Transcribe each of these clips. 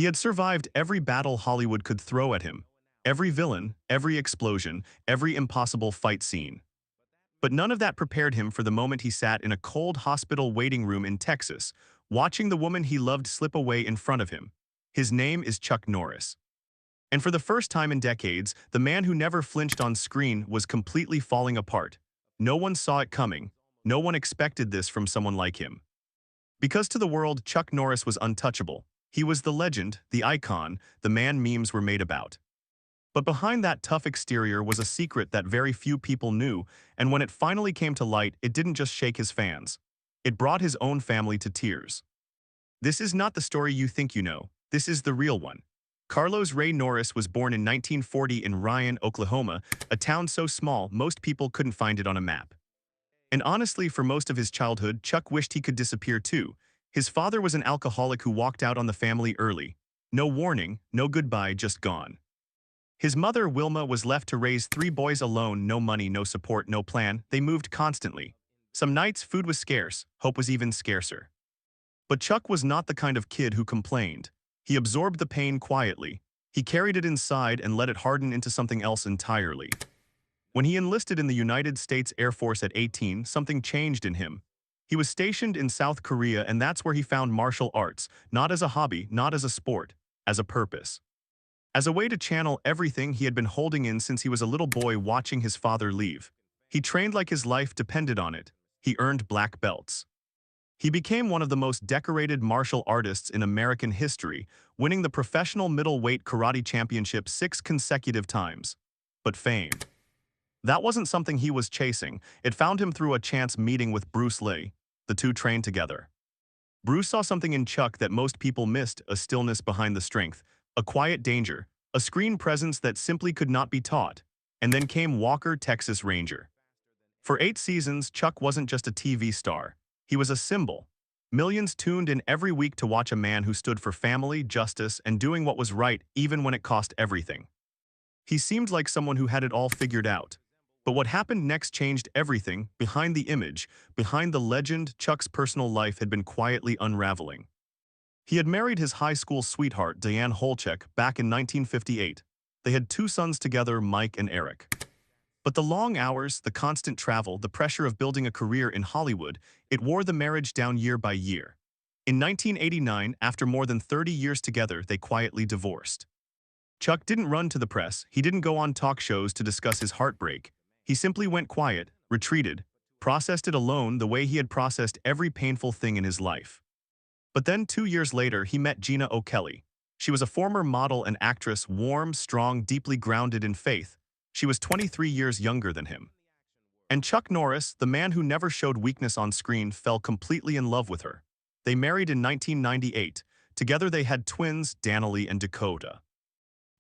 He had survived every battle Hollywood could throw at him, every villain, every explosion, every impossible fight scene. But none of that prepared him for the moment he sat in a cold hospital waiting room in Texas, watching the woman he loved slip away in front of him. His name is Chuck Norris. And for the first time in decades, the man who never flinched on screen was completely falling apart. No one saw it coming. No one expected this from someone like him. Because to the world, Chuck Norris was untouchable. He was the legend, the icon, the man memes were made about. But behind that tough exterior was a secret that very few people knew, and when it finally came to light, it didn't just shake his fans. It brought his own family to tears. This is not the story you think you know. This is the real one. Carlos Ray Norris was born in 1940 in Ryan, Oklahoma, a town so small most people couldn't find it on a map. And honestly, for most of his childhood, Chuck wished he could disappear too. His father was an alcoholic who walked out on the family early. No warning, no goodbye, just gone. His mother, Wilma, was left to raise three boys alone, no money, no support, no plan. They moved constantly. Some nights, food was scarce, hope was even scarcer. But Chuck was not the kind of kid who complained. He absorbed the pain quietly. He carried it inside and let it harden into something else entirely. When he enlisted in the United States Air Force at 18, something changed in him. He was stationed in South Korea, and that's where he found martial arts, not as a hobby, not as a sport, as a purpose. As a way to channel everything he had been holding in since he was a little boy watching his father leave. He trained like his life depended on it. He earned black belts. He became one of the most decorated martial artists in American history, winning the professional middleweight karate championship 6 consecutive times. But fame. That wasn't something he was chasing. It found him through a chance meeting with Bruce Lee. The two trained together. Bruce saw something in Chuck that most people missed, a stillness behind the strength, a quiet danger, a screen presence that simply could not be taught. And then came Walker, Texas Ranger. For 8 seasons, Chuck wasn't just a TV star. He was a symbol. Millions tuned in every week to watch a man who stood for family, justice, and doing what was right even when it cost everything. He seemed like someone who had it all figured out. But what happened next changed everything. Behind the image, behind the legend, Chuck's personal life had been quietly unraveling. He had married his high school sweetheart, Diane Holchek, back in 1958. They had 2 sons together, Mike and Eric. But the long hours, the constant travel, the pressure of building a career in Hollywood, it wore the marriage down year by year. In 1989, after more than 30 years together, they quietly divorced. Chuck didn't run to the press. He didn't go on talk shows to discuss his heartbreak. He simply went quiet, retreated, processed it alone the way he had processed every painful thing in his life. But then 2 years later, he met Gina O'Kelly. She was a former model and actress, warm, strong, deeply grounded in faith. She was 23 years younger than him. And Chuck Norris, the man who never showed weakness on screen, fell completely in love with her. They married in 1998. Together they had twins, Danielle and Dakota.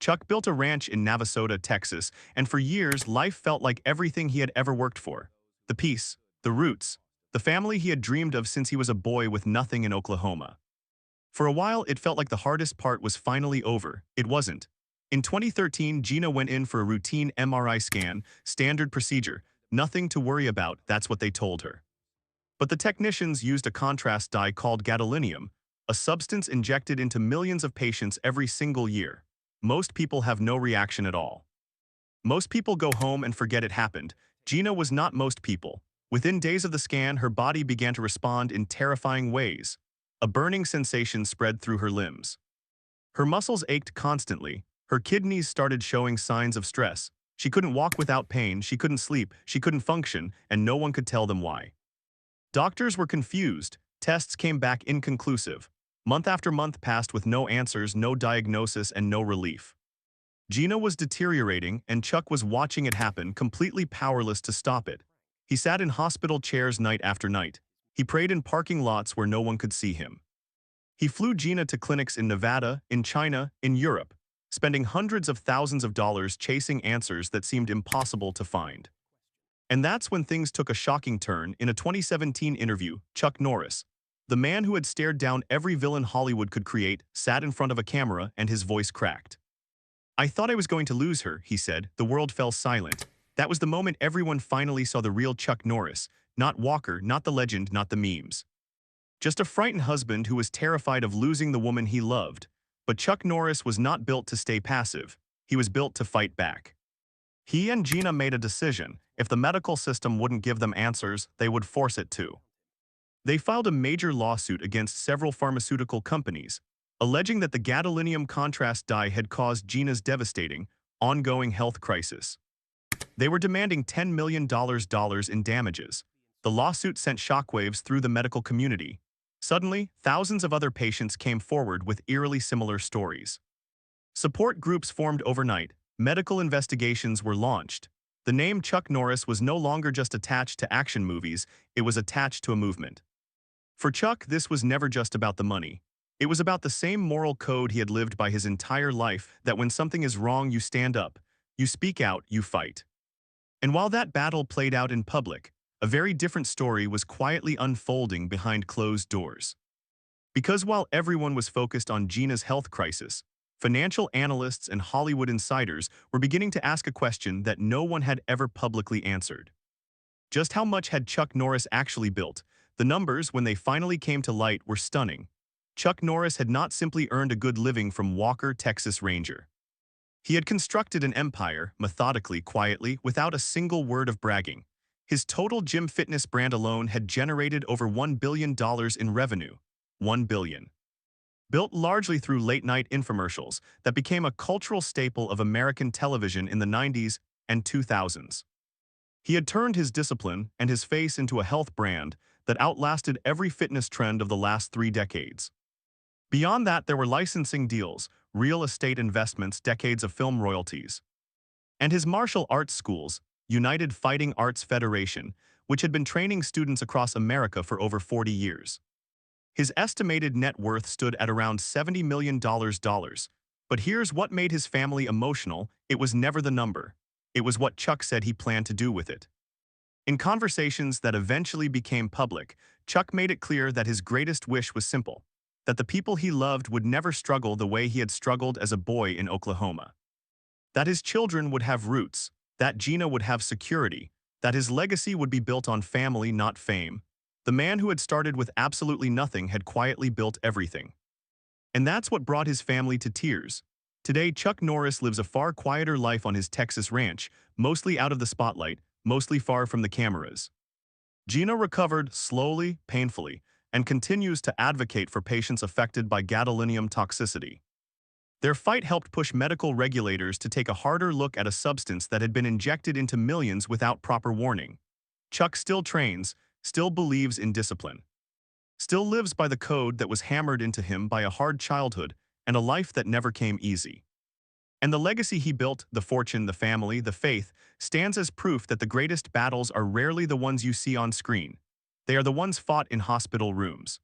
Chuck built a ranch in Navasota, Texas, and for years life felt like everything he had ever worked for. The peace, the roots, the family he had dreamed of since he was a boy with nothing in Oklahoma. For a while, it felt like the hardest part was finally over. It wasn't. In 2013, Gina went in for a routine MRI scan, standard procedure. Nothing to worry about, that's what they told her. But the technicians used a contrast dye called gadolinium, a substance injected into millions of patients every single year. Most people have no reaction at all. Most people go home and forget it happened. Gina was not most people. Within days of the scan, her body began to respond in terrifying ways. A burning sensation spread through her limbs. Her muscles ached constantly. Her kidneys started showing signs of stress. She couldn't walk without pain, she couldn't sleep, she couldn't function, and no one could tell them why. Doctors were confused. Tests came back inconclusive. Month after month passed with no answers, no diagnosis, and no relief. Gina was deteriorating, and Chuck was watching it happen, completely powerless to stop it. He sat in hospital chairs night after night. He prayed in parking lots where no one could see him. He flew Gina to clinics in Nevada, in China, in Europe, spending hundreds of thousands of dollars chasing answers that seemed impossible to find. And that's when things took a shocking turn. In a 2017 interview, Chuck Norris, the man who had stared down every villain Hollywood could create, sat in front of a camera and his voice cracked. "I thought I was going to lose her," he said. The world fell silent. That was the moment everyone finally saw the real Chuck Norris, not Walker, not the legend, not the memes. Just a frightened husband who was terrified of losing the woman he loved. But Chuck Norris was not built to stay passive. He was built to fight back. He and Gina made a decision. If the medical system wouldn't give them answers, they would force it to. They filed a major lawsuit against several pharmaceutical companies, alleging that the gadolinium contrast dye had caused Gina's devastating, ongoing health crisis. They were demanding $10 million in damages. The lawsuit sent shockwaves through the medical community. Suddenly, thousands of other patients came forward with eerily similar stories. Support groups formed overnight. Medical investigations were launched. The name Chuck Norris was no longer just attached to action movies, it was attached to a movement. For Chuck, this was never just about the money. It was about the same moral code he had lived by his entire life, that when something is wrong, you stand up, you speak out, you fight. And while that battle played out in public, a very different story was quietly unfolding behind closed doors. Because while everyone was focused on Gina's health crisis, financial analysts and Hollywood insiders were beginning to ask a question that no one had ever publicly answered. Just how much had Chuck Norris actually built? The numbers, when they finally came to light, were stunning. Chuck Norris had not simply earned a good living from Walker, Texas Ranger. He had constructed an empire, methodically, quietly, without a single word of bragging. His total gym fitness brand alone had generated over $1 billion in revenue. $1 billion. Built largely through late-night infomercials that became a cultural staple of American television in the 90s and 2000s. He had turned his discipline and his face into a health brand that outlasted every fitness trend of the last 3 decades. Beyond that, there were licensing deals, real estate investments, decades of film royalties. And his martial arts schools, United Fighting Arts Federation, which had been training students across America for over 40 years. His estimated net worth stood at around $70 million. But here's what made his family emotional: it was never the number. It was what Chuck said he planned to do with it. In conversations that eventually became public, Chuck made it clear that his greatest wish was simple: that the people he loved would never struggle the way he had struggled as a boy in Oklahoma. That his children would have roots, that Gina would have security, that his legacy would be built on family, not fame. The man who had started with absolutely nothing had quietly built everything. And that's what brought his family to tears. Today, Chuck Norris lives a far quieter life on his Texas ranch, mostly out of the spotlight, mostly far from the cameras. Gina recovered slowly, painfully, and continues to advocate for patients affected by gadolinium toxicity. Their fight helped push medical regulators to take a harder look at a substance that had been injected into millions without proper warning. Chuck still trains, still believes in discipline, still lives by the code that was hammered into him by a hard childhood and a life that never came easy. And the legacy he built, the fortune, the family, the faith, stands as proof that the greatest battles are rarely the ones you see on screen. They are the ones fought in hospital rooms,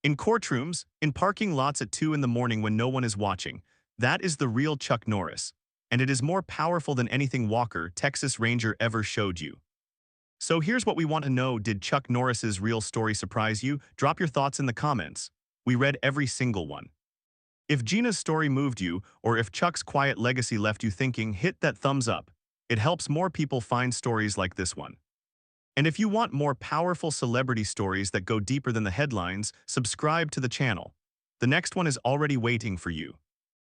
in courtrooms, in parking lots at 2 in the morning when no one is watching. That is the real Chuck Norris, and it is more powerful than anything Walker, Texas Ranger ever showed you. So here's what we want to know: did Chuck Norris's real story surprise you? Drop your thoughts in the comments. We read every single one. If Gina's story moved you, or if Chuck's quiet legacy left you thinking, hit that thumbs up. It helps more people find stories like this one. And if you want more powerful celebrity stories that go deeper than the headlines, subscribe to the channel. The next one is already waiting for you.